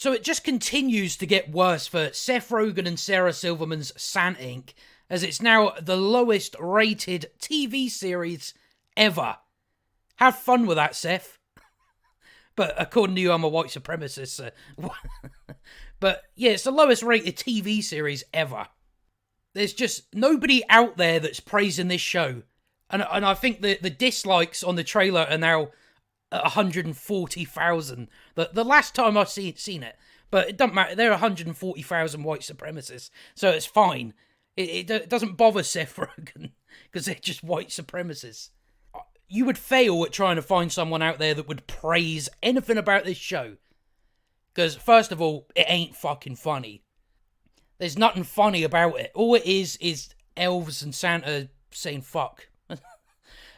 So it just continues to get worse for Seth Rogen and Sarah Silverman's Sant Inc., as it's now the lowest rated TV series ever. Have fun with that, Seth. But according to you, I'm a white supremacist. So but yeah, it's the lowest rated TV series ever. There's just nobody out there that's praising this show. And I think the dislikes on the trailer are now at 140,000. The last time I've seen it. But it doesn't matter. There are 140,000 white supremacists. So it's fine. It doesn't bother Seth Rogen. Because they're just white supremacists. You would fail at trying to find someone out there that would praise anything about this show. Because, first of all, it ain't fucking funny. There's nothing funny about it. All it is elves and Santa saying fuck.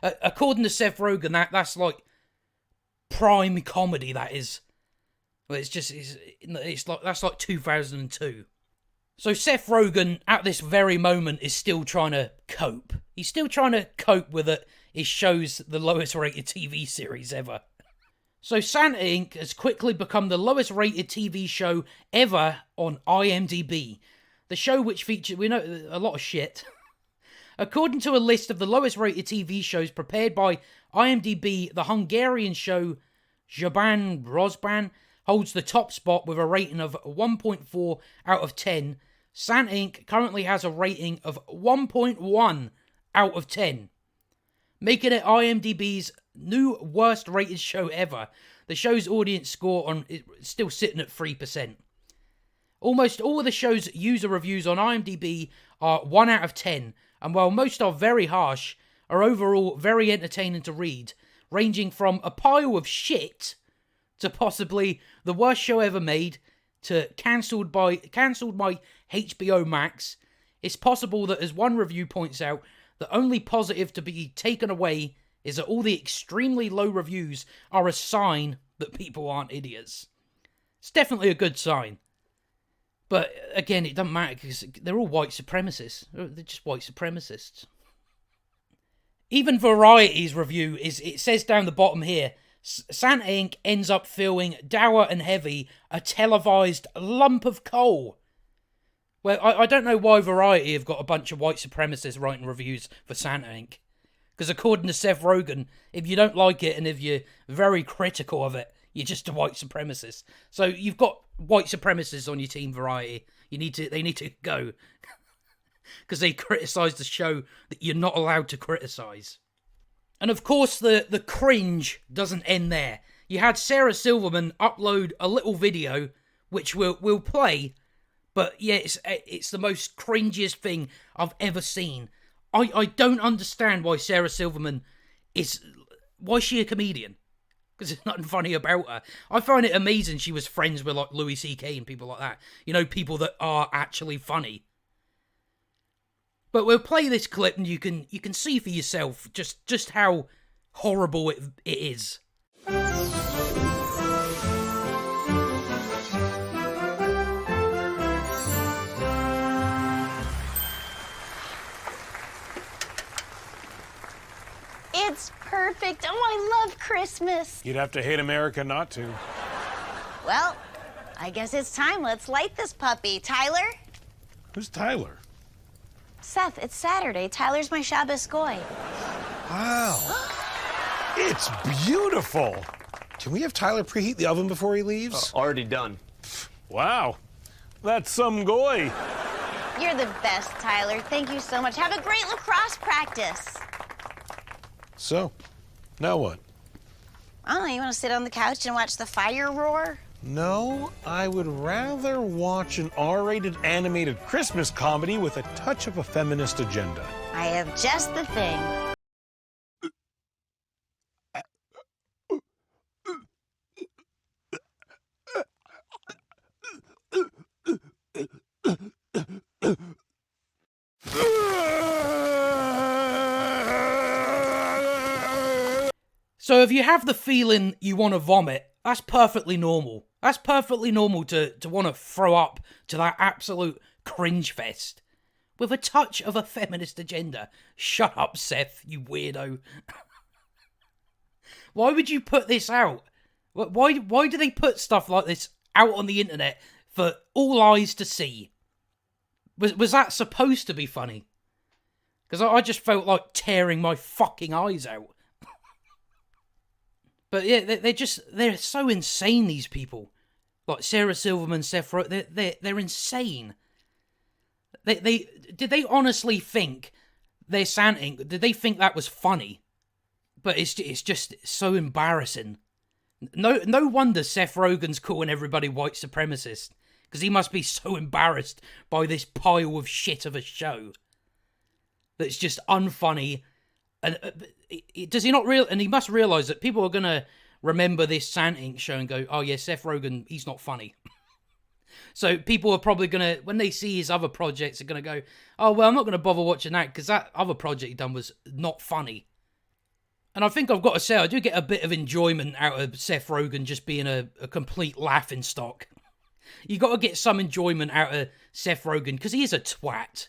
According to Seth Rogen, that's like prime comedy, that is. But it's like that's like 2002. So Seth Rogen, at this very moment, is still trying to cope. He's still trying to cope with it. His show's the lowest rated TV series ever. So Santa Inc. has quickly become the lowest rated TV show ever on IMDb. The show which featured, we know, a lot of shit. According to a list of the lowest rated TV shows prepared by IMDb, the Hungarian show Jaban Rozban holds the top spot with a rating of 1.4 out of 10. Sant Inc. currently has a rating of 1.1 out of 10. Making it IMDb's new worst rated show ever. The show's audience score is still sitting at 3%. Almost all of the show's user reviews on IMDb are 1 out of 10, and while most are very harsh, are overall very entertaining to read, ranging from a pile of shit to possibly the worst show ever made to cancelled by HBO Max. It's possible that, as one review points out, the only positive to be taken away is that all the extremely low reviews are a sign that people aren't idiots. It's definitely a good sign. But again, it doesn't matter because they're all white supremacists. They're just white supremacists. Even Variety's review it says down the bottom here, Santa Inc. ends up feeling dour and heavy, a televised lump of coal. Well, I don't know why Variety have got a bunch of white supremacists writing reviews for Santa Inc. Because according to Seth Rogen, if you don't like it and if you're very critical of it, you're just a white supremacist. So you've got white supremacists on your team, Variety. They need to go. Because they criticise the show that you're not allowed to criticise. And of course, the cringe doesn't end there. You had Sarah Silverman upload a little video, which we'll play. But yeah, it's the most cringiest thing I've ever seen. I don't understand why Sarah Silverman why is she a comedian? Because there's nothing funny about her. I find it amazing she was friends with like Louis C.K. and people like that. You know, people that are actually funny. But we'll play this clip and you can see for yourself just how horrible it is. It's perfect. Oh, I love Christmas. You'd have to hate America not to. Well, I guess it's time. Let's light this puppy. Tyler? Who's Tyler? Seth, it's Saturday. Tyler's my Shabbos goy. Wow. It's beautiful. Can we have Tyler preheat the oven before he leaves? Already done. Wow. That's some goy. You're the best, Tyler. Thank you so much. Have a great lacrosse practice. So, now what? I don't know, you want to sit on the couch and watch the fire roar? No, I would rather watch an R-rated animated Christmas comedy with a touch of a feminist agenda. I have just the thing. So if you have the feeling you want to vomit, that's perfectly normal. That's perfectly normal to want to throw up to that absolute cringe fest. With a touch of a feminist agenda. Shut up, Seth, you weirdo. Why would you put this out? Why do they put stuff like this out on the internet for all eyes to see. Was that supposed to be funny? Because I just felt like tearing my fucking eyes out. But yeah, they're so insane, these people. Like Sarah Silverman, Seth Rogen, they're insane. Did they honestly think their Santing? Did they think that was funny? But it's just so embarrassing. No wonder Seth Rogen's calling everybody white supremacist, because he must be so embarrassed by this pile of shit of a show that's just unfunny. And does he not real? And he must realize that people are gonna remember this Santing show and go, "Oh yeah, Seth Rogen, he's not funny." So people are probably gonna, when they see his other projects, are gonna go, "Oh well, I'm not gonna bother watching that because that other project he done was not funny." And I think I've got to say, I do get a bit of enjoyment out of Seth Rogen just being a complete laughingstock. You got to get some enjoyment out of Seth Rogen because he is a twat.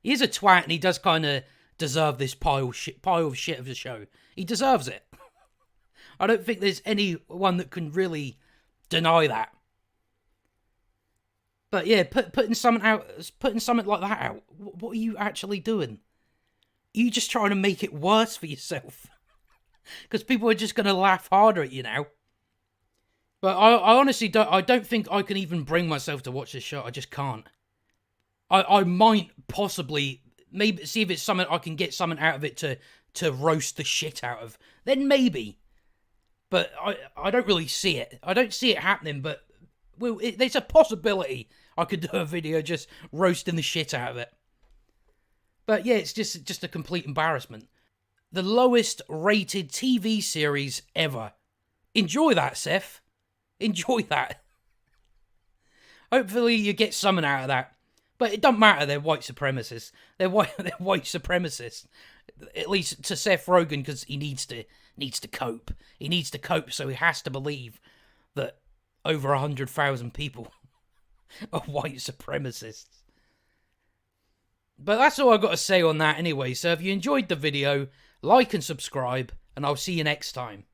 He is a twat, and he does kind of deserve this pile of shit of a show. He deserves it. I don't think there's anyone that can really deny that. But yeah, putting something like that out. What are you actually doing? Are you just trying to make it worse for yourself? Because people are just going to laugh harder at you now. But I honestly don't. I don't think I can even bring myself to watch this show. I just can't. I might possibly maybe see if it's something I can get something out of it to roast the shit out of. Then maybe. But I don't really see it. I don't see it happening. But there's a possibility I could do a video just roasting the shit out of it. But yeah, it's just a complete embarrassment. The lowest rated TV series ever. Enjoy that, Seth. Enjoy that. Hopefully you get something out of that. But it doesn't matter, they're white supremacists. They're white supremacists. At least to Seth Rogen, because he needs to cope. He needs to cope, so he has to believe that over 100,000 people are white supremacists. But that's all I've got to say on that anyway. So if you enjoyed the video, like and subscribe, and I'll see you next time.